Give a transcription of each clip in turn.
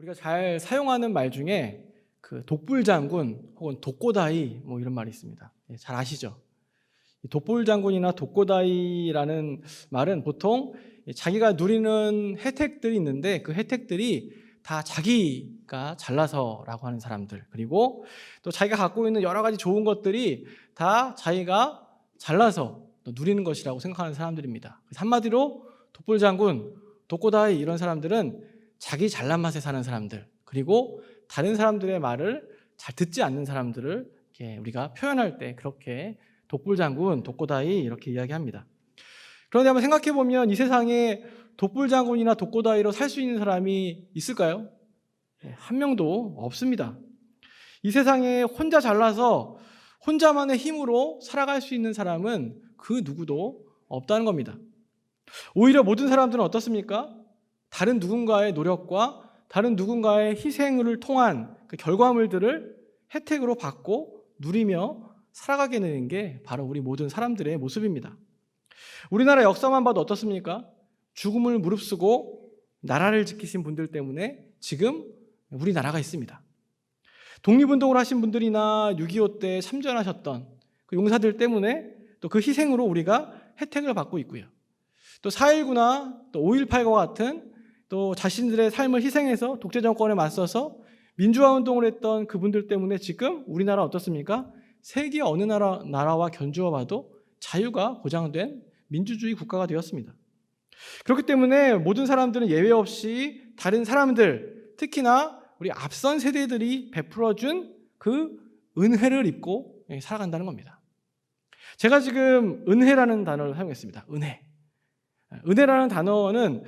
우리가 잘 사용하는 말 중에 그 독불장군 혹은 독고다이 이런 말이 있습니다. 잘 아시죠? 독불장군이나 독고다이라는 말은 보통 자기가 누리는 혜택들이 있는데 그 혜택들이 다 자기가 잘나서라고 하는 사람들, 그리고 또 자기가 갖고 있는 여러 가지 좋은 것들이 다 자기가 잘나서 또 누리는 것이라고 생각하는 사람들입니다. 그래서 한마디로 독불장군, 독고다이 이런 사람들은 자기 잘난 맛에 사는 사람들, 그리고 다른 사람들의 말을 잘 듣지 않는 사람들을 이렇게 우리가 표현할 때 그렇게 독불장군, 독고다이 이렇게 이야기합니다. 그런데 한번 생각해 보면 이 세상에 독불장군이나 독고다이로 살 수 있는 사람이 있을까요? 한 명도 없습니다. 이 세상에 혼자 잘나서 혼자만의 힘으로 살아갈 수 있는 사람은 그 누구도 없다는 겁니다. 오히려 모든 사람들은 어떻습니까? 다른 누군가의 노력과 다른 누군가의 희생을 통한 그 결과물들을 혜택으로 받고 누리며 살아가게 되는 게 바로 우리 모든 사람들의 모습입니다. 우리나라 역사만 봐도 어떻습니까? 죽음을 무릅쓰고 나라를 지키신 분들 때문에 지금 우리나라가 있습니다. 독립운동을 하신 분들이나 6.25 때 참전하셨던 그 용사들 때문에 또 그 희생으로 우리가 혜택을 받고 있고요. 또 4.19나 또 5.18과 같은 또 자신들의 삶을 희생해서 독재 정권에 맞서서 민주화 운동을 했던 그분들 때문에 지금 우리나라 어떻습니까? 세계 어느 나라와 견주어 봐도 자유가 보장된 민주주의 국가가 되었습니다. 그렇기 때문에 모든 사람들은 예외 없이 다른 사람들, 특히나 우리 앞선 세대들이 베풀어준 그 은혜를 입고 살아간다는 겁니다. 제가 지금 은혜라는 단어를 사용했습니다. 은혜. 은혜라는 단어는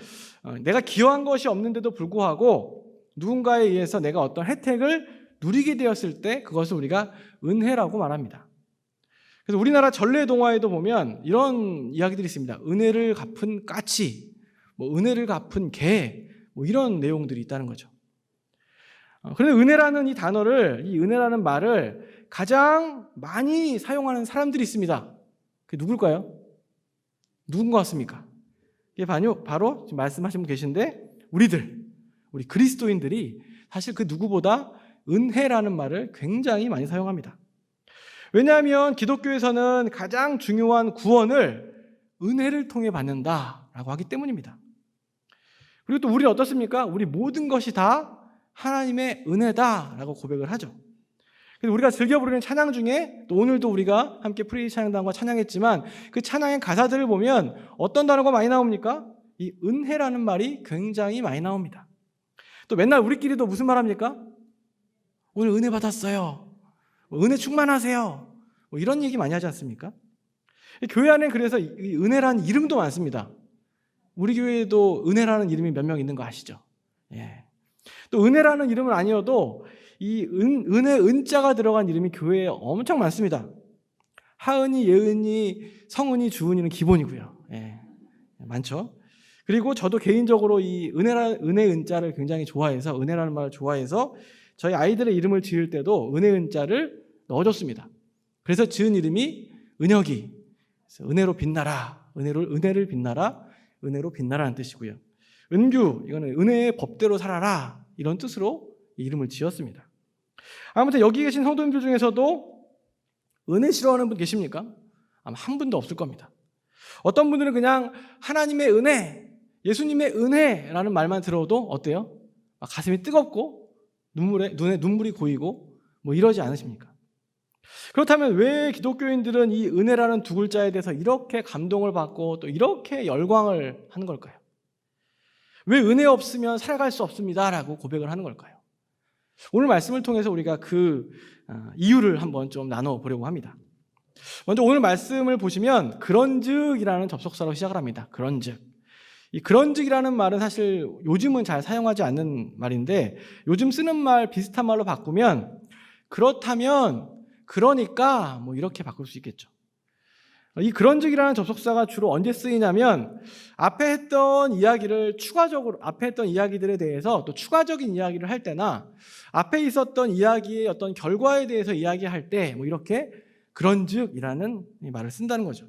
내가 기여한 것이 없는데도 불구하고 누군가에 의해서 내가 어떤 혜택을 누리게 되었을 때 그것을 우리가 은혜라고 말합니다. 그래서 우리나라 전래 동화에도 보면 이런 이야기들이 있습니다. 은혜를 갚은 까치, 은혜를 갚은 개, 이런 내용들이 있다는 거죠. 그런데 은혜라는 이 단어를, 이 은혜라는 말을 가장 많이 사용하는 사람들이 있습니다. 그게 누굴까요? 누군 것 같습니까? 이게 바로 지금 말씀하신 분 계신데 우리 그리스도인들이 사실 그 누구보다 은혜라는 말을 굉장히 많이 사용합니다. 왜냐하면 기독교에서는 가장 중요한 구원을 은혜를 통해 받는다라고 하기 때문입니다. 그리고 또 우리는 어떻습니까? 우리 모든 것이 다 하나님의 은혜다라고 고백을 하죠. 그래서 우리가 즐겨 부르는 찬양 중에 또 오늘도 우리가 함께 프레이즈 찬양단과 찬양했지만 그 찬양의 가사들을 보면 어떤 단어가 많이 나옵니까? 이 은혜라는 말이 굉장히 많이 나옵니다. 또 맨날 우리끼리도 무슨 말 합니까? 오늘 은혜 받았어요. 은혜 충만하세요. 이런 얘기 많이 하지 않습니까? 교회 안에 그래서 이 은혜라는 이름도 많습니다. 우리 교회에도 은혜라는 이름이 몇 명 있는 거 아시죠? 예. 또 은혜라는 이름은 아니어도 이 은혜 은자가 들어간 이름이 교회에 엄청 많습니다. 하은이, 예은이, 성은이, 주은이는 기본이고요. 예. 많죠. 그리고 저도 개인적으로 이 은혜 은자를 굉장히 좋아해서 은혜라는 말을 좋아해서 저희 아이들의 이름을 지을 때도 은혜 은자를 넣어줬습니다. 그래서 지은 이름이 은혁이. 그래서 은혜로 빛나라. 은혜를 빛나라. 은혜로 빛나라는 뜻이고요. 은규, 이거는 은혜의 법대로 살아라. 이런 뜻으로 이름을 지었습니다. 아무튼 여기 계신 성도님들 중에서도 은혜 싫어하는 분 계십니까? 아마 한 분도 없을 겁니다. 어떤 분들은 그냥 하나님의 은혜, 예수님의 은혜라는 말만 들어도 어때요? 가슴이 뜨겁고 눈에 눈물이 고이고 이러지 않으십니까? 그렇다면 왜 기독교인들은 이 은혜라는 두 글자에 대해서 이렇게 감동을 받고 또 이렇게 열광을 하는 걸까요? 왜 은혜 없으면 살아갈 수 없습니다라고 고백을 하는 걸까요? 오늘 말씀을 통해서 우리가 그 이유를 한번 좀 나눠보려고 합니다. 먼저 오늘 말씀을 보시면 그런즉이라는 접속사로 시작을 합니다. 그런즉. 이 그런즉이라는 말은 사실 요즘은 잘 사용하지 않는 말인데 요즘 쓰는 말 비슷한 말로 바꾸면 그렇다면, 그러니까 이렇게 바꿀 수 있겠죠. 이 그런즉이라는 접속사가 주로 언제 쓰이냐면 앞에 했던 이야기들에 대해서 또 추가적인 이야기를 할 때나 앞에 있었던 이야기의 어떤 결과에 대해서 이야기할 때 이렇게 그런즉이라는 말을 쓴다는 거죠.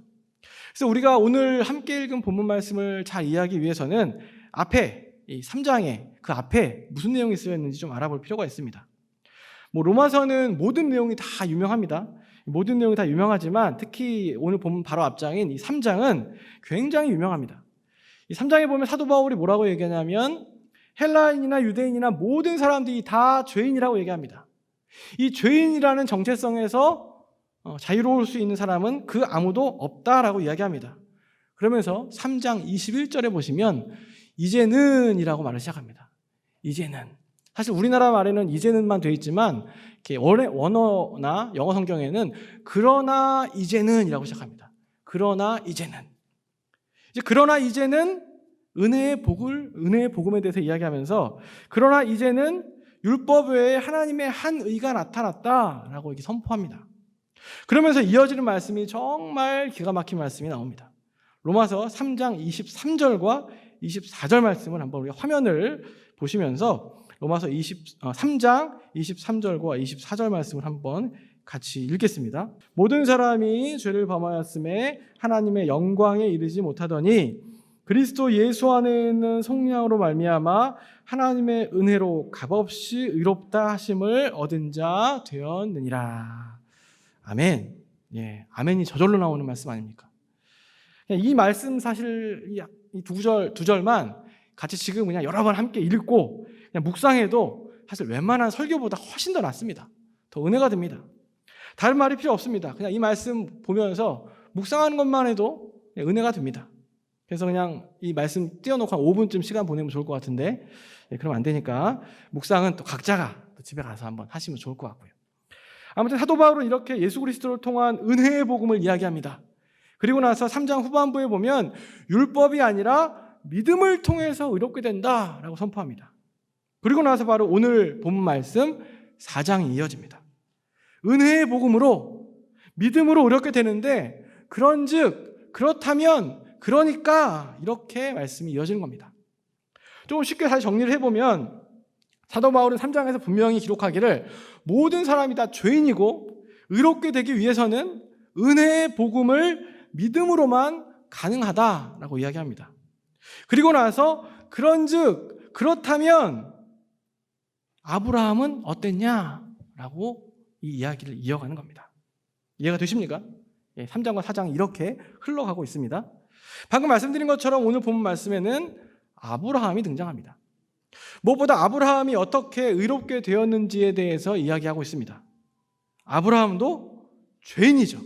그래서 우리가 오늘 함께 읽은 본문 말씀을 잘 이해하기 위해서는 앞에 이 3장에 그 앞에 무슨 내용이 쓰여 있는지 좀 알아볼 필요가 있습니다. 로마서는 모든 내용이 다 유명합니다. 모든 내용이 다 유명하지만 특히 오늘 보면 바로 앞장인 이 3장은 굉장히 유명합니다. 이 3장에 보면 사도 바울이 뭐라고 얘기하냐면 헬라인이나 유대인이나 모든 사람들이 다 죄인이라고 얘기합니다. 이 죄인이라는 정체성에서 자유로울 수 있는 사람은 그 아무도 없다라고 이야기합니다. 그러면서 3장 21절에 보시면 이제는 이라고 말을 시작합니다. 이제는. 사실 우리나라 말에는 이제는만 돼 있지만 이렇게 원어나 영어 성경에는 그러나 이제는 이라고 시작합니다. 그러나 이제는. 그러나 이제는 은혜의 복음에 대해서 이야기하면서 그러나 이제는 율법 외에 하나님의 한 의가 나타났다라고 이렇게 선포합니다. 그러면서 이어지는 말씀이 정말 기가 막힌 말씀이 나옵니다. 로마서 3장 23절과 24절 말씀을 한번 우리 화면을 보시면서 로마서 3장 23절과 24절 말씀을 한번 같이 읽겠습니다. 모든 사람이 죄를 범하였음에 하나님의 영광에 이르지 못하더니 그리스도 예수 안에 있는 성령으로 말미암아 하나님의 은혜로 값없이 의롭다 하심을 얻은 자 되었느니라. 아멘. 예, 아멘이 저절로 나오는 말씀 아닙니까? 이 말씀 사실 이 두 절만 같이 지금 그냥 여러 번 함께 읽고 그냥 묵상해도 사실 웬만한 설교보다 훨씬 더 낫습니다. 더 은혜가 됩니다. 다른 말이 필요 없습니다. 그냥 이 말씀 보면서 묵상하는 것만 해도 은혜가 됩니다. 그래서 그냥 이 말씀 띄워놓고 한 5분쯤 시간 보내면 좋을 것 같은데 그러면 안 되니까 묵상은 또 각자가 또 집에 가서 한번 하시면 좋을 것 같고요. 아무튼 사도 바울은 이렇게 예수 그리스도를 통한 은혜의 복음을 이야기합니다. 그리고 나서 3장 후반부에 보면 율법이 아니라 믿음을 통해서 의롭게 된다라고 선포합니다. 그리고 나서 바로 오늘 본 말씀 4장이 이어집니다. 은혜의 복음으로 믿음으로 의롭게 되는데 그렇다면 그러니까 이렇게 말씀이 이어지는 겁니다. 조금 쉽게 다시 정리를 해보면 사도 바울은 3장에서 분명히 기록하기를 모든 사람이 다 죄인이고 의롭게 되기 위해서는 은혜의 복음을 믿음으로만 가능하다라고 이야기합니다. 그리고 나서 그렇다면 아브라함은 어땠냐라고 이 이야기를 이어가는 겁니다. 이해가 되십니까? 3장과 4장이 이렇게 흘러가고 있습니다. 방금 말씀드린 것처럼 오늘 본 말씀에는 아브라함이 등장합니다. 무엇보다 아브라함이 어떻게 의롭게 되었는지에 대해서 이야기하고 있습니다. 아브라함도 죄인이죠.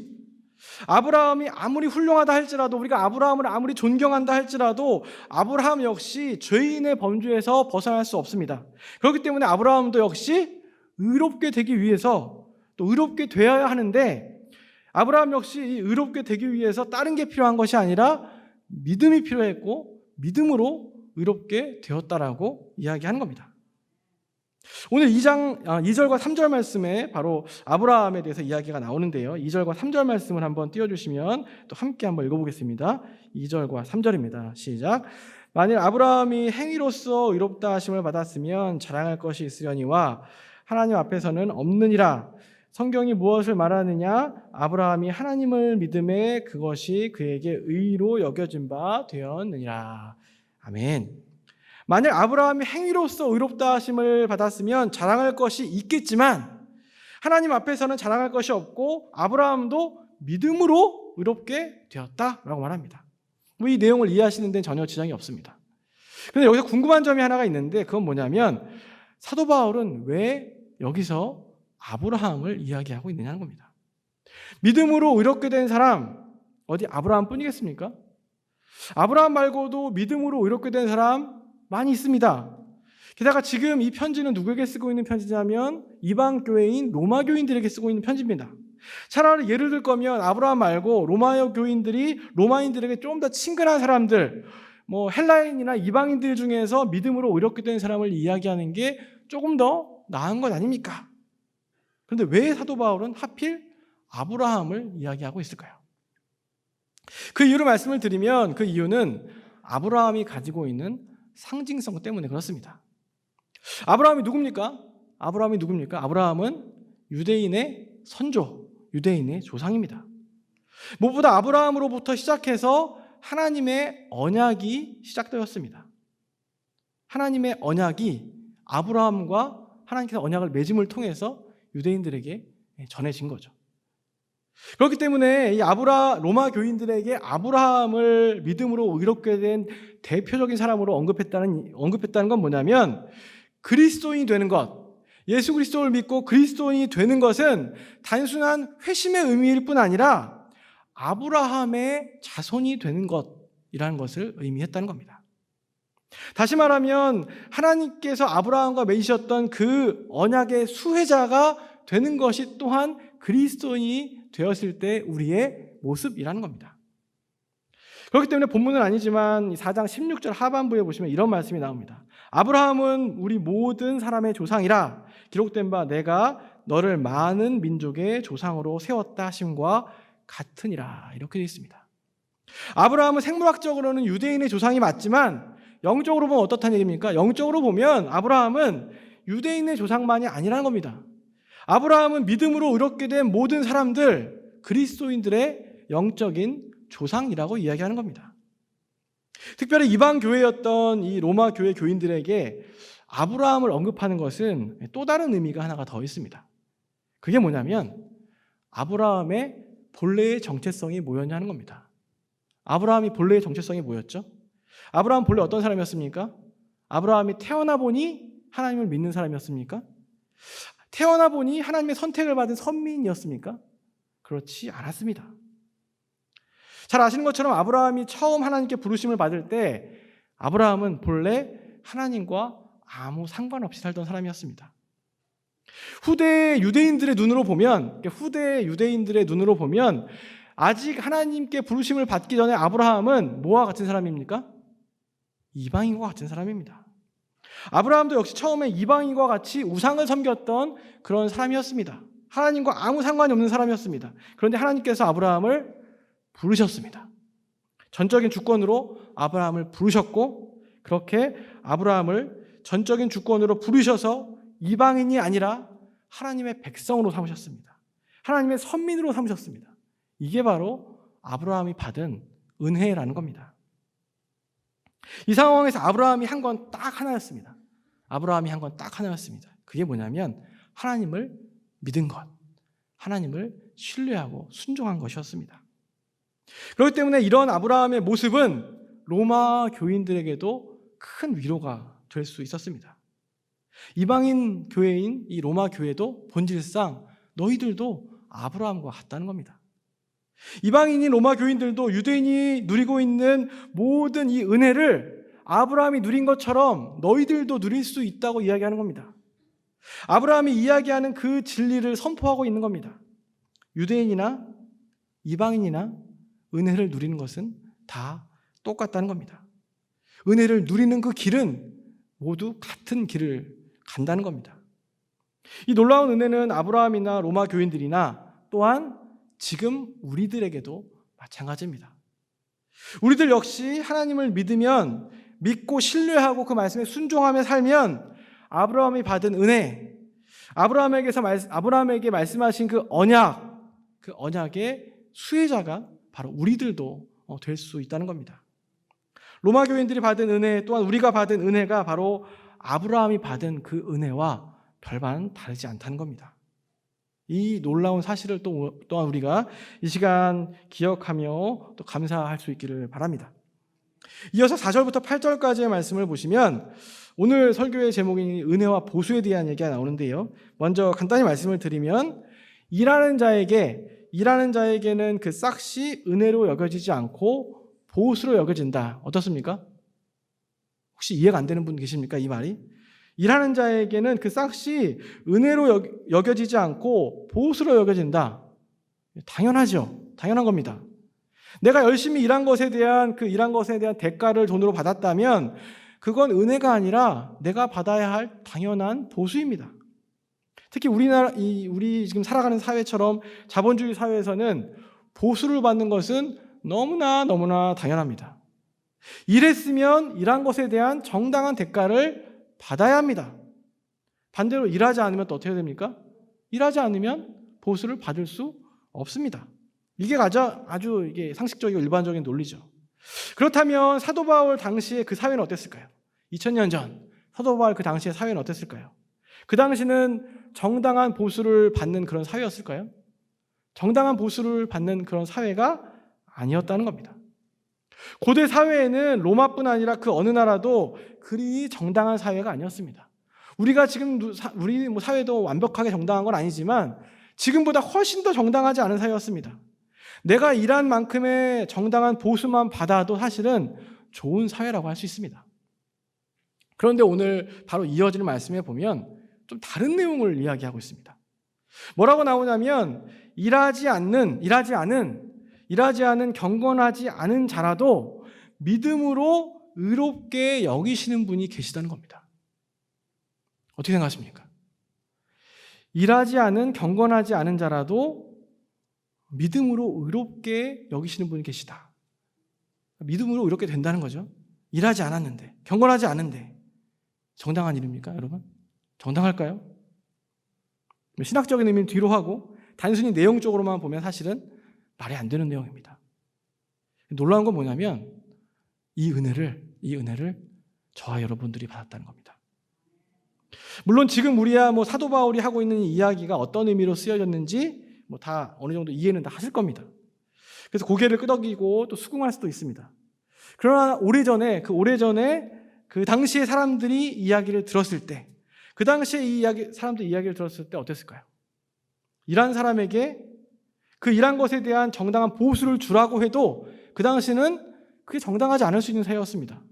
아브라함이 아무리 훌륭하다 할지라도 우리가 아브라함을 아무리 존경한다 할지라도 아브라함 역시 죄인의 범주에서 벗어날 수 없습니다. 그렇기 때문에 아브라함도 역시 의롭게 되기 위해서 또 의롭게 되어야 하는데 아브라함 역시 이 의롭게 되기 위해서 다른 게 필요한 것이 아니라 믿음이 필요했고 믿음으로 의롭게 되었다라고 이야기하는 겁니다. 오늘 2장 2절과 3절 말씀에 바로 아브라함에 대해서 이야기가 나오는데요. 2절과 3절 말씀을 한번 띄워주시면 또 함께 한번 읽어보겠습니다. 2절과 3절입니다. 시작. 만일 아브라함이 행위로서 의롭다 하심을 받았으면 자랑할 것이 있으려니와 하나님 앞에서는 없느니라. 성경이 무엇을 말하느냐? 아브라함이 하나님을 믿음에 그것이 그에게 의로 여겨진 바 되었느니라. 아멘. 만약 아브라함이 행위로서 의롭다 하심을 받았으면 자랑할 것이 있겠지만 하나님 앞에서는 자랑할 것이 없고 아브라함도 믿음으로 의롭게 되었다라고 말합니다. 이 내용을 이해하시는 데는 전혀 지장이 없습니다. 그런데 여기서 궁금한 점이 하나가 있는데 그건 뭐냐면 사도 바울은 왜 여기서 아브라함을 이야기하고 있느냐는 겁니다. 믿음으로 의롭게 된 사람 어디 아브라함뿐이겠습니까? 아브라함 말고도 믿음으로 의롭게 된 사람 많이 있습니다. 게다가 지금 이 편지는 누구에게 쓰고 있는 편지냐면 이방 교회인 로마 교인들에게 쓰고 있는 편지입니다. 차라리 예를 들 거면 아브라함 말고 로마의 교인들이 로마인들에게 좀 더 친근한 사람들, 헬라인이나 이방인들 중에서 믿음으로 의롭게 된 사람을 이야기하는 게 조금 더 나은 것 아닙니까? 그런데 왜 사도 바울은 하필 아브라함을 이야기하고 있을까요? 그 이유를 말씀을 드리면 그 이유는 아브라함이 가지고 있는 상징성 때문에 그렇습니다. 아브라함이 누굽니까? 아브라함은 유대인의 선조, 유대인의 조상입니다. 무엇보다 아브라함으로부터 시작해서 하나님의 언약이 시작되었습니다. 하나님의 언약이 아브라함과 하나님께서 언약을 맺음을 통해서 유대인들에게 전해진 거죠. 그렇기 때문에 이 로마 교인들에게 아브라함을 믿음으로 의롭게 된 대표적인 사람으로 언급했다는 건 뭐냐면, 그리스도인이 되는 것, 예수 그리스도를 믿고 그리스도인이 되는 것은 단순한 회심의 의미일 뿐 아니라 아브라함의 자손이 되는 것이라는 것을 의미했다는 겁니다. 다시 말하면 하나님께서 아브라함과 맺으셨던 그 언약의 수혜자가 되는 것이 또한 그리스도인이 되었을 때 우리의 모습이라는 겁니다. 그렇기 때문에 본문은 아니지만 4장 16절 하반부에 보시면 이런 말씀이 나옵니다. 아브라함은 우리 모든 사람의 조상이라 기록된 바 내가 너를 많은 민족의 조상으로 세웠다 하심과 같으니라, 이렇게 되어 있습니다. 아브라함은 생물학적으로는 유대인의 조상이 맞지만 영적으로 보면 어떻다는 얘기입니까? 영적으로 보면 아브라함은 유대인의 조상만이 아니라는 겁니다. 아브라함은 믿음으로 의롭게 된 모든 사람들, 그리스도인들의 영적인 조상이라고 이야기하는 겁니다. 특별히 이방 교회였던 이 로마 교회 교인들에게 아브라함을 언급하는 것은 또 다른 의미가 하나가 더 있습니다. 그게 뭐냐면 아브라함의 본래의 정체성이 뭐였냐는 겁니다. 아브라함이 본래의 정체성이 뭐였죠? 아브라함 본래 어떤 사람이었습니까? 아브라함이 태어나 보니 하나님을 믿는 사람이었습니까? 태어나 보니 하나님의 선택을 받은 선민이었습니까? 그렇지 않았습니다. 잘 아시는 것처럼 아브라함이 처음 하나님께 부르심을 받을 때 아브라함은 본래 하나님과 아무 상관없이 살던 사람이었습니다. 후대 유대인들의 눈으로 보면 아직 하나님께 부르심을 받기 전에 아브라함은 뭐와 같은 사람입니까? 이방인과 같은 사람입니다. 아브라함도 역시 처음에 이방인과 같이 우상을 섬겼던 그런 사람이었습니다. 하나님과 아무 상관이 없는 사람이었습니다. 그런데 하나님께서 아브라함을 부르셨습니다. 전적인 주권으로 아브라함을 부르셨고, 그렇게 아브라함을 전적인 주권으로 부르셔서 이방인이 아니라 하나님의 백성으로 삼으셨습니다. 하나님의 선민으로 삼으셨습니다. 이게 바로 아브라함이 받은 은혜라는 겁니다. 이 상황에서 아브라함이 한 건 딱 하나였습니다. 그게 뭐냐면 하나님을 믿은 것, 하나님을 신뢰하고 순종한 것이었습니다. 그렇기 때문에 이런 아브라함의 모습은 로마 교인들에게도 큰 위로가 될 수 있었습니다. 이방인 교회인 이 로마 교회도 본질상 너희들도 아브라함과 같다는 겁니다. 이방인인 로마 교인들도 유대인이 누리고 있는 모든 이 은혜를 아브라함이 누린 것처럼 너희들도 누릴 수 있다고 이야기하는 겁니다. 아브라함이 이야기하는 그 진리를 선포하고 있는 겁니다. 유대인이나 이방인이나 은혜를 누리는 것은 다 똑같다는 겁니다. 은혜를 누리는 그 길은 모두 같은 길을 간다는 겁니다. 이 놀라운 은혜는 아브라함이나 로마 교인들이나 또한 지금 우리들에게도 마찬가지입니다. 우리들 역시 하나님을 믿고 신뢰하고 그 말씀에 순종하며 살면 아브라함이 받은 은혜, 아브라함에게 말씀하신 그 언약의 수혜자가 바로 우리들도 될 수 있다는 겁니다. 로마 교인들이 받은 은혜, 또한 우리가 받은 은혜가 바로 아브라함이 받은 그 은혜와 별반 다르지 않다는 겁니다. 이 놀라운 사실을 또한 우리가 이 시간 기억하며 또 감사할 수 있기를 바랍니다. 이어서 4절부터 8절까지의 말씀을 보시면 오늘 설교의 제목인 은혜와 보수에 대한 얘기가 나오는데요. 먼저 간단히 말씀을 드리면 일하는 자에게는 그 싹이 은혜로 여겨지지 않고 보수로 여겨진다. 어떻습니까? 혹시 이해가 안 되는 분 계십니까? 이 말이? 일하는 자에게는 그 싹이 은혜로 여겨지지 않고 보수로 여겨진다. 당연하죠. 당연한 겁니다. 내가 열심히 일한 것에 대한 대가를 돈으로 받았다면 그건 은혜가 아니라 내가 받아야 할 당연한 보수입니다. 특히 우리 지금 살아가는 사회처럼 자본주의 사회에서는 보수를 받는 것은 너무나 당연합니다. 일했으면 일한 것에 대한 정당한 대가를 받아야 합니다. 반대로 일하지 않으면 또 어떻게 됩니까? 일하지 않으면 보수를 받을 수 없습니다. 이게 아주 이게 상식적이고 일반적인 논리죠. 그렇다면 사도 바울 당시에 그 사회는 어땠을까요? 2000년 전 사도 바울 그 당시의 사회는 어땠을까요? 그 당시는 정당한 보수를 받는 그런 사회였을까요? 정당한 보수를 받는 그런 사회가 아니었다는 겁니다. 고대 사회에는 로마뿐 아니라 그 어느 나라도 그리 정당한 사회가 아니었습니다. 우리가 지금 우리 사회도 완벽하게 정당한 건 아니지만 지금보다 훨씬 더 정당하지 않은 사회였습니다. 내가 일한 만큼의 정당한 보수만 받아도 사실은 좋은 사회라고 할 수 있습니다. 그런데 오늘 바로 이어지는 말씀에 보면 좀 다른 내용을 이야기하고 있습니다. 뭐라고 나오냐면 일하지 않는 경건하지 않은 자라도 믿음으로 의롭게 여기시는 분이 계시다는 겁니다. 어떻게 생각하십니까? 일하지 않은 경건하지 않은 자라도 믿음으로 의롭게 여기시는 분이 계시다. 믿음으로 의롭게 된다는 거죠. 일하지 않았는데, 경건하지 않은데 정당한 일입니까, 여러분? 정당할까요? 신학적인 의미는 뒤로 하고 단순히 내용적으로만 보면 사실은 말이 안 되는 내용입니다. 놀라운 건 뭐냐면 이 은혜를 저와 여러분들이 받았다는 겁니다. 물론 지금 우리야 사도 바울이 하고 있는 이 이야기가 어떤 의미로 쓰여졌는지 다 어느 정도 이해는 다 하실 겁니다. 그래서 고개를 끄덕이고 또 수긍할 수도 있습니다. 그러나 오래전에 그 당시의 사람들이 이야기를 들었을 때, 그 당시에 사람들이 이야기를 들었을 때 어땠을까요? 일한 사람에게 그 일한 것에 대한 정당한 보수를 주라고 해도 그 당시는 그게 정당하지 않을 수 있는 사회였습니다.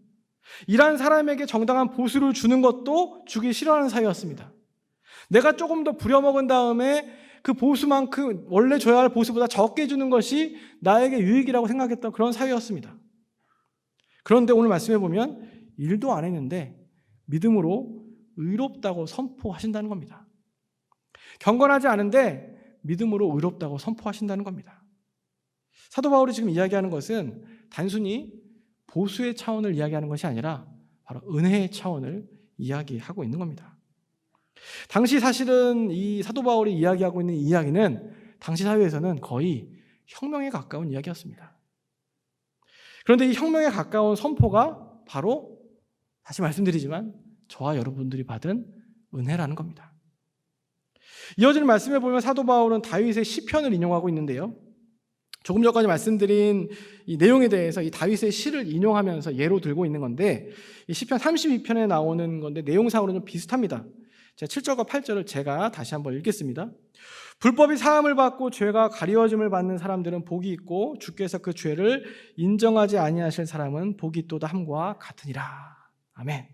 일한 사람에게 정당한 보수를 주는 것도 주기 싫어하는 사회였습니다. 내가 조금 더 부려먹은 다음에 그 보수만큼 원래 줘야 할 보수보다 적게 주는 것이 나에게 유익이라고 생각했던 그런 사회였습니다. 그런데 오늘 말씀해 보면 일도 안 했는데 믿음으로 의롭다고 선포하신다는 겁니다. 경건하지 않은데 믿음으로 의롭다고 선포하신다는 겁니다. 사도 바울이 지금 이야기하는 것은 단순히 보수의 차원을 이야기하는 것이 아니라 바로 은혜의 차원을 이야기하고 있는 겁니다. 당시 사실은 이 사도 바울이 이야기하고 있는 이야기는 당시 사회에서는 거의 혁명에 가까운 이야기였습니다. 그런데 이 혁명에 가까운 선포가 바로 다시 말씀드리지만 저와 여러분들이 받은 은혜라는 겁니다. 이어지는 말씀에 보면 사도 바울은 다윗의 시편을 인용하고 있는데요. 조금 전까지 말씀드린 이 내용에 대해서 이 다윗의 시를 인용하면서 예로 들고 있는 건데 이 시편 32편에 나오는 건데 내용상으로는 좀 비슷합니다. 제가 7절과 8절을 제가 다시 한번 읽겠습니다. 불법이 사함을 받고 죄가 가리워짐을 받는 사람들은 복이 있고 주께서 그 죄를 인정하지 아니하실 사람은 복이 있도다 함과 같으니라. 아멘.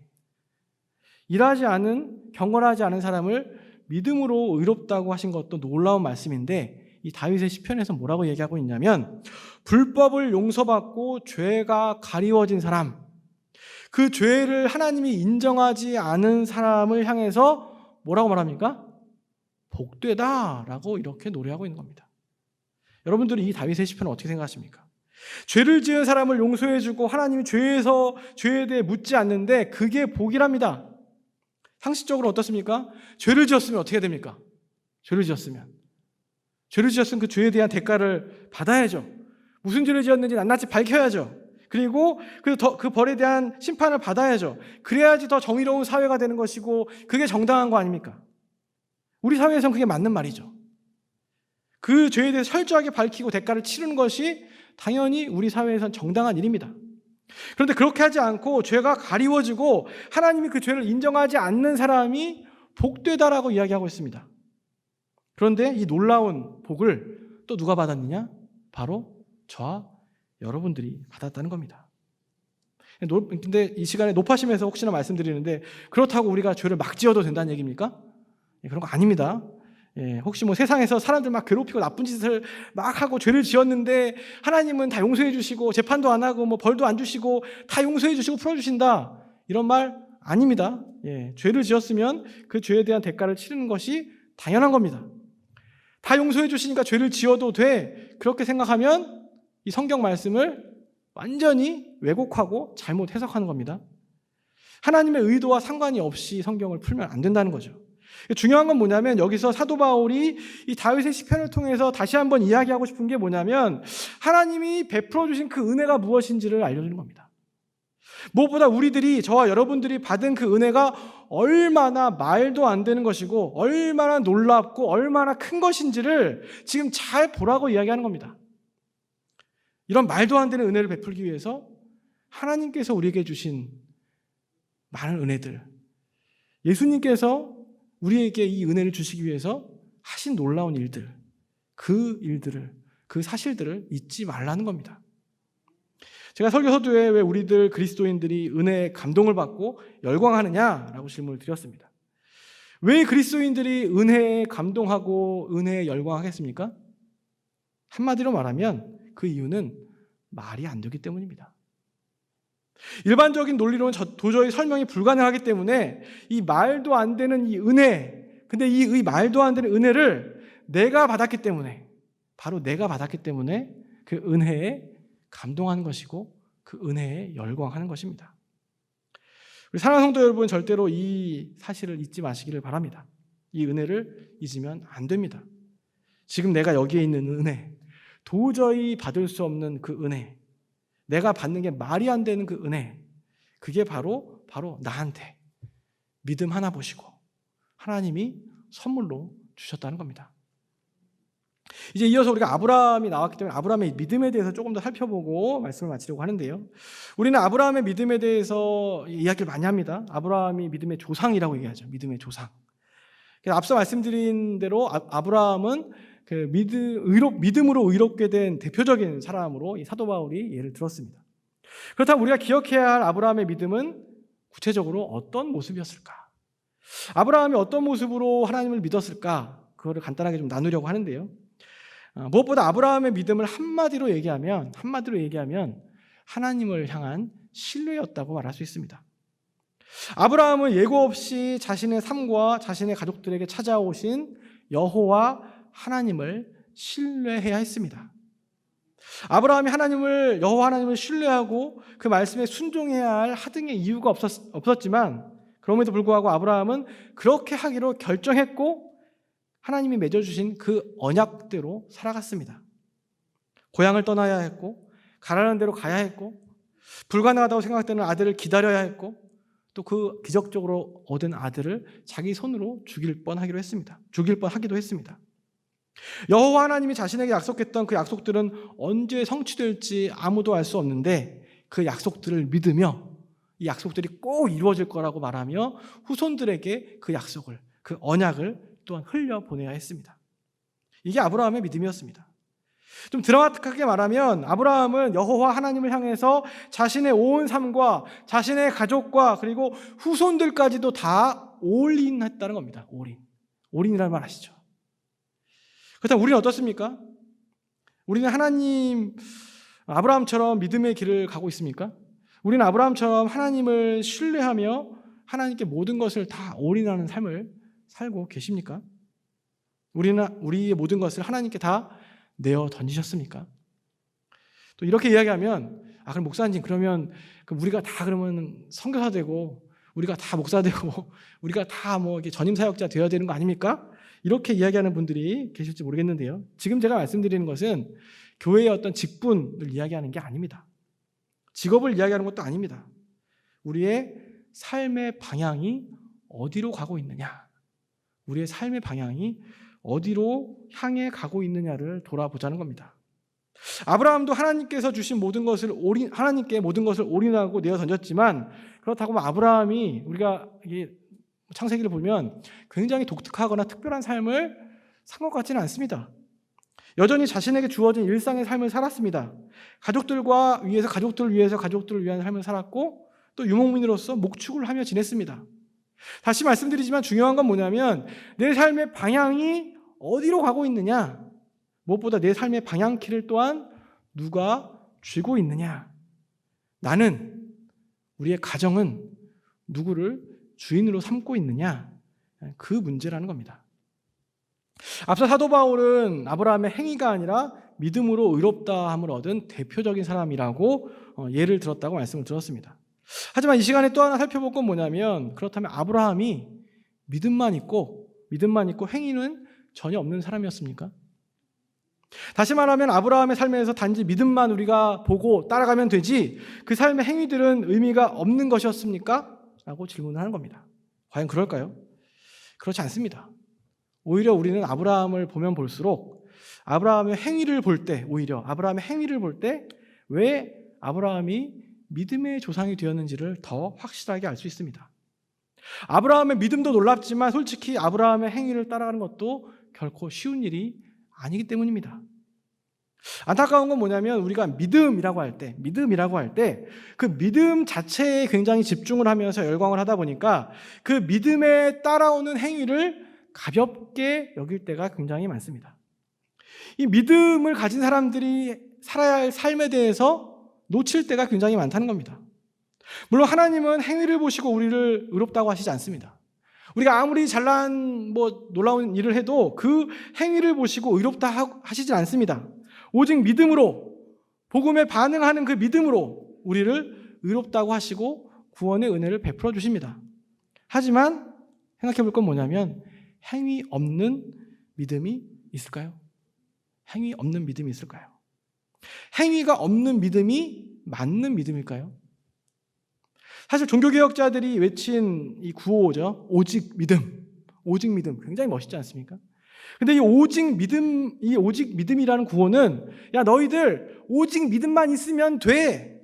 일하지 않은 경건하지 않은 사람을 믿음으로 의롭다고 하신 것도 놀라운 말씀인데 이 다윗의 시편에서 뭐라고 얘기하고 있냐면 불법을 용서받고 죄가 가리워진 사람, 그 죄를 하나님이 인정하지 않은 사람을 향해서 뭐라고 말합니까? 복되다라고 이렇게 노래하고 있는 겁니다. 여러분들이 이 다윗의 시편을 어떻게 생각하십니까? 죄를 지은 사람을 용서해주고 하나님이 죄에 대해 묻지 않는데 그게 복이랍니다. 상식적으로 어떻습니까? 죄를 지었으면 어떻게 됩니까? 죄를 지었으면 그 죄에 대한 대가를 받아야죠. 무슨 죄를 지었는지 낱낱이 밝혀야죠. 그리고 그 벌에 대한 심판을 받아야죠. 그래야지 더 정의로운 사회가 되는 것이고 그게 정당한 거 아닙니까? 우리 사회에서는 그게 맞는 말이죠. 그 죄에 대해 철저하게 밝히고 대가를 치르는 것이 당연히 우리 사회에서는 정당한 일입니다. 그런데 그렇게 하지 않고 죄가 가리워지고 하나님이 그 죄를 인정하지 않는 사람이 복되다라고 이야기하고 있습니다. 그런데 이 놀라운 복을 또 누가 받았느냐? 바로 저와 여러분들이 받았다는 겁니다. 근데 이 시간에 높아심에서 혹시나 말씀드리는데 그렇다고 우리가 죄를 막 지어도 된다는 얘기입니까? 그런 거 아닙니다. 혹시 세상에서 사람들 막 괴롭히고 나쁜 짓을 막 하고 죄를 지었는데 하나님은 다 용서해 주시고 재판도 안 하고 벌도 안 주시고 다 용서해 주시고 풀어주신다 이런 말 아닙니다. 죄를 지었으면 그 죄에 대한 대가를 치르는 것이 당연한 겁니다. 다 용서해 주시니까 죄를 지어도 돼 그렇게 생각하면 이 성경 말씀을 완전히 왜곡하고 잘못 해석하는 겁니다. 하나님의 의도와 상관이 없이 성경을 풀면 안 된다는 거죠. 중요한 건 뭐냐면 여기서 사도 바울이 이 다윗의 시편을 통해서 다시 한번 이야기하고 싶은 게 뭐냐면 하나님이 베풀어 주신 그 은혜가 무엇인지를 알려주는 겁니다. 무엇보다 우리들이, 저와 여러분들이 받은 그 은혜가 얼마나 말도 안 되는 것이고 얼마나 놀랍고 얼마나 큰 것인지를 지금 잘 보라고 이야기하는 겁니다. 이런 말도 안 되는 은혜를 베풀기 위해서 하나님께서 우리에게 주신 많은 은혜들, 예수님께서 우리에게 이 은혜를 주시기 위해서 하신 놀라운 일들, 그 일들을, 그 사실들을 잊지 말라는 겁니다. 제가 설교 서두에 왜 우리들 그리스도인들이 은혜에 감동을 받고 열광하느냐라고 질문을 드렸습니다. 왜 그리스도인들이 은혜에 감동하고 은혜에 열광하겠습니까? 한마디로 말하면 그 이유는 말이 안 되기 때문입니다. 일반적인 논리로는 도저히 설명이 불가능하기 때문에 이 말도 안 되는 이 은혜, 근데 이 말도 안 되는 은혜를 내가 받았기 때문에, 바로 내가 받았기 때문에 그 은혜에 감동하는 것이고 그 은혜에 열광하는 것입니다. 우리 사랑하는 성도 여러분, 절대로 이 사실을 잊지 마시기를 바랍니다. 이 은혜를 잊으면 안 됩니다. 지금 내가 여기에 있는 은혜, 도저히 받을 수 없는 그 은혜, 내가 받는 게 말이 안 되는 그 은혜, 그게 바로 나한테 믿음 하나 보시고 하나님이 선물로 주셨다는 겁니다. 이제 이어서 우리가 아브라함이 나왔기 때문에 아브라함의 믿음에 대해서 조금 더 살펴보고 말씀을 마치려고 하는데요. 우리는 아브라함의 믿음에 대해서 이야기를 많이 합니다. 아브라함이 믿음의 조상이라고 얘기하죠. 믿음의 조상. 앞서 말씀드린 대로 아브라함은 그 믿음으로 의롭게 된 대표적인 사람으로 이 사도 바울이 예를 들었습니다. 그렇다면 우리가 기억해야 할 아브라함의 믿음은 구체적으로 어떤 모습이었을까? 아브라함이 어떤 모습으로 하나님을 믿었을까? 그거를 간단하게 좀 나누려고 하는데요. 무엇보다 아브라함의 믿음을 한마디로 얘기하면 하나님을 향한 신뢰였다고 말할 수 있습니다. 아브라함은 예고 없이 자신의 삶과 자신의 가족들에게 찾아오신 여호와 하나님을 신뢰해야 했습니다. 아브라함이 여호와 하나님을 신뢰하고 그 말씀에 순종해야 할 하등의 이유가 없었지만 그럼에도 불구하고 아브라함은 그렇게 하기로 결정했고 하나님이 맺어주신 그 언약대로 살아갔습니다. 고향을 떠나야 했고 가라는 대로 가야 했고 불가능하다고 생각되는 아들을 기다려야 했고 또 그 기적적으로 얻은 아들을 자기 손으로 죽일 뻔하기도 했습니다. 여호와 하나님이 자신에게 약속했던 그 약속들은 언제 성취될지 아무도 알 수 없는데 그 약속들을 믿으며 이 약속들이 꼭 이루어질 거라고 말하며 후손들에게 그 약속을, 그 언약을 또한 흘려보내야 했습니다. 이게 아브라함의 믿음이었습니다. 좀 드라마틱하게 말하면 아브라함은 여호와 하나님을 향해서 자신의 온 삶과 자신의 가족과 그리고 후손들까지도 다 올인했다는 겁니다. 올인이라는 말 아시죠? 그렇다면 우리는 어떻습니까? 우리는 아브라함처럼 믿음의 길을 가고 있습니까? 우리는 아브라함처럼 하나님을 신뢰하며 하나님께 모든 것을 다 올인하는 삶을 살고 계십니까? 우리의 모든 것을 하나님께 다 내어 던지셨습니까? 또 이렇게 이야기하면 그럼 목사님 그러면 우리가 다 그러면 선교사 되고 우리가 다 목사 되고 우리가 다 이렇게 전임 사역자 되어야 되는 거 아닙니까? 이렇게 이야기하는 분들이 계실지 모르겠는데요. 지금 제가 말씀드리는 것은 교회의 어떤 직분을 이야기하는 게 아닙니다. 직업을 이야기하는 것도 아닙니다. 우리의 삶의 방향이 어디로 가고 있느냐, 우리의 삶의 방향이 어디로 향해 가고 있느냐를 돌아보자는 겁니다. 아브라함도 하나님께서 주신 하나님께 모든 것을 올인하고 내어 던졌지만 그렇다고 아브라함이 우리가 창세기를 보면 굉장히 독특하거나 특별한 삶을 산 것 같지는 않습니다. 여전히 자신에게 주어진 일상의 삶을 살았습니다. 가족들을 위해서 가족들을 위한 삶을 살았고 또 유목민으로서 목축을 하며 지냈습니다. 다시 말씀드리지만 중요한 건 뭐냐면 내 삶의 방향이 어디로 가고 있느냐, 무엇보다 내 삶의 방향키를 또한 누가 쥐고 있느냐, 우리의 가정은 누구를 주인으로 삼고 있느냐, 그 문제라는 겁니다. 앞서 사도 바울은 아브라함의 행위가 아니라 믿음으로 의롭다함을 얻은 대표적인 사람이라고 예를 들었다고 말씀을 들었습니다. 하지만 이 시간에 또 하나 살펴볼 건 뭐냐면 그렇다면 아브라함이 믿음만 있고 행위는 전혀 없는 사람이었습니까? 다시 말하면 아브라함의 삶에서 단지 믿음만 우리가 보고 따라가면 되지 그 삶의 행위들은 의미가 없는 것이었습니까? 라고 질문을 하는 겁니다. 과연 그럴까요? 그렇지 않습니다. 오히려 우리는 아브라함을 보면 볼수록 아브라함의 행위를 볼 때, 오히려 아브라함의 행위를 볼 때 왜 아브라함이 믿음의 조상이 되었는지를 더 확실하게 알 수 있습니다. 아브라함의 믿음도 놀랍지만 솔직히 아브라함의 행위를 따라가는 것도 결코 쉬운 일이 아니기 때문입니다. 안타까운 건 뭐냐면 우리가 믿음이라고 할 때 그 믿음 자체에 굉장히 집중을 하면서 열광을 하다 보니까 그 믿음에 따라오는 행위를 가볍게 여길 때가 굉장히 많습니다. 이 믿음을 가진 사람들이 살아야 할 삶에 대해서 놓칠 때가 굉장히 많다는 겁니다. 물론 하나님은 행위를 보시고 우리를 의롭다고 하시지 않습니다. 우리가 아무리 잘난 놀라운 일을 해도 그 행위를 보시고 의롭다 하시지 않습니다. 오직 믿음으로, 복음에 반응하는 그 믿음으로 우리를 의롭다고 하시고 구원의 은혜를 베풀어 주십니다. 하지만 생각해 볼 건 뭐냐면 행위 없는 믿음이 있을까요? 행위 없는 믿음이 있을까요? 행위가 없는 믿음이 맞는 믿음일까요? 사실 종교개혁자들이 외친 이 구호죠. 오직 믿음. 오직 믿음. 굉장히 멋있지 않습니까? 근데 이 오직 믿음이라는 구호는 야, 너희들 오직 믿음만 있으면 돼.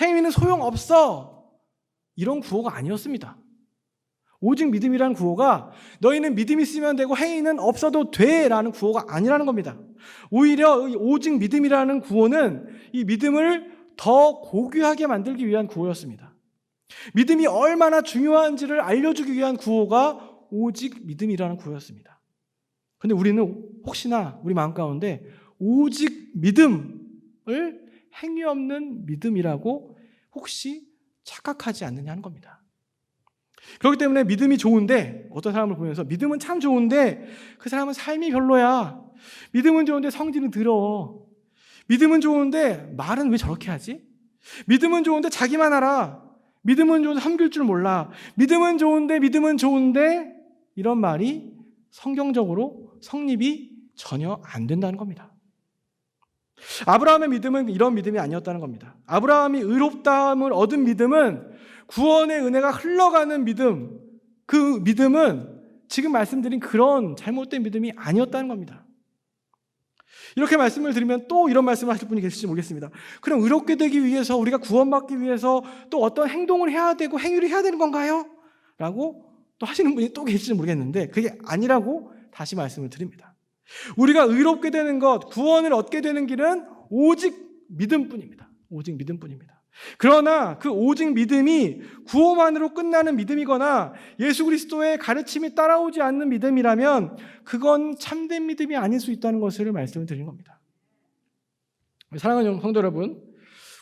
행위는 소용없어. 이런 구호가 아니었습니다. 오직 믿음이라는 구호가 너희는 믿음 있으면 되고 행위는 없어도 돼 라는 구호가 아니라는 겁니다. 오히려 이 오직 믿음이라는 구호는 이 믿음을 더 고귀하게 만들기 위한 구호였습니다. 믿음이 얼마나 중요한지를 알려주기 위한 구호가 오직 믿음이라는 구호였습니다. 그런데 우리는 혹시나 우리 마음 가운데 오직 믿음을 행위 없는 믿음이라고 혹시 착각하지 않느냐 하는 겁니다. 그렇기 때문에 믿음이 좋은데, 어떤 사람을 보면서 믿음은 참 좋은데 그 사람은 삶이 별로야. 믿음은 좋은데 성질은 더러워. 믿음은 좋은데 말은 왜 저렇게 하지? 믿음은 좋은데 자기만 알아. 믿음은 좋은데 섬길 줄 몰라. 믿음은 좋은데 이런 말이 성경적으로 성립이 전혀 안 된다는 겁니다. 아브라함의 믿음은 이런 믿음이 아니었다는 겁니다. 아브라함이 의롭다함을 얻은 믿음은 구원의 은혜가 흘러가는 믿음, 그 믿음은 지금 말씀드린 그런 잘못된 믿음이 아니었다는 겁니다. 이렇게 말씀을 드리면 또 이런 말씀을 하실 분이 계실지 모르겠습니다. 그럼 의롭게 되기 위해서, 우리가 구원받기 위해서 또 어떤 행동을 해야 되고 행위를 해야 되는 건가요? 라고 또 하시는 분이 또 계실지 모르겠는데 그게 아니라고 다시 말씀을 드립니다. 우리가 의롭게 되는 것, 구원을 얻게 되는 길은 오직 믿음뿐입니다. 오직 믿음뿐입니다. 그러나 그 오직 믿음이 구호만으로 끝나는 믿음이거나 예수 그리스도의 가르침이 따라오지 않는 믿음이라면 그건 참된 믿음이 아닐 수 있다는 것을 말씀을 드리는 겁니다. 사랑하는 성도 여러분,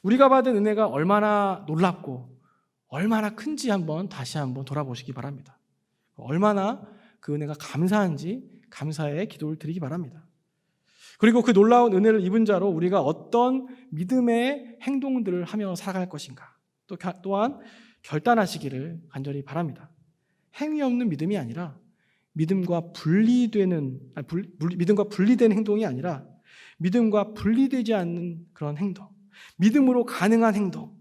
우리가 받은 은혜가 얼마나 놀랍고 얼마나 큰지 다시 한번 돌아보시기 바랍니다. 얼마나 그 은혜가 감사한지 감사의 기도를 드리기 바랍니다. 그리고 그 놀라운 은혜를 입은 자로 우리가 어떤 믿음의 행동들을 하며 살아갈 것인가 또한 결단하시기를 간절히 바랍니다. 행위 없는 믿음이 아니라 믿음과 분리된 행동이 아니라 믿음과 분리되지 않는 그런 행동, 믿음으로 가능한 행동,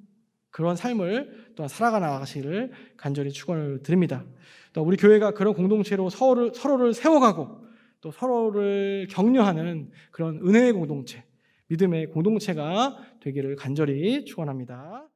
그런 삶을 또한 살아가 나가시기를 간절히 축원을 드립니다. 또 우리 교회가 그런 공동체로 서로를 세워가고 또 서로를 격려하는 그런 은혜의 공동체, 믿음의 공동체가 되기를 간절히 축원합니다.